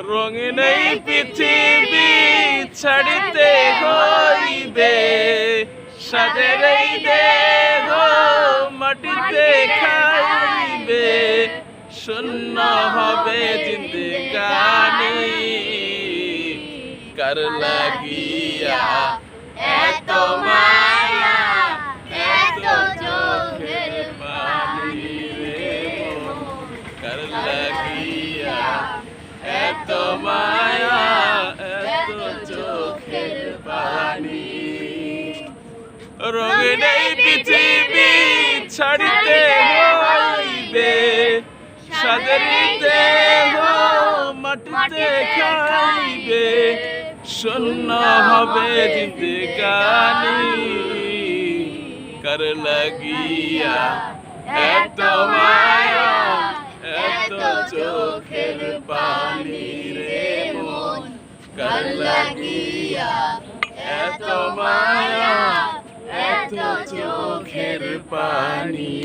রঙিন এই পৃথিবী ছাড়িতে হইবে, সাদের এই দেহ মাটিতে খাইবে, শূন্য হবে জিন্দেগানি। কার লাগিয়া এত মায়া, এত চোখের পানি রে মন, কার লাগিয়া এত মায়া, এত চোখের পানি। রঙিন এই পৃথিবী ছাড়িতে হইবে, সাদের দেহ মাটিতে খাইবে, শূন্য হবে জিন্দেগানি। কার লাগিয়া এত মায়া, এত চোখের পানি রে মন, কার লাগিয়া এত মায়া, এত চোখের পানি।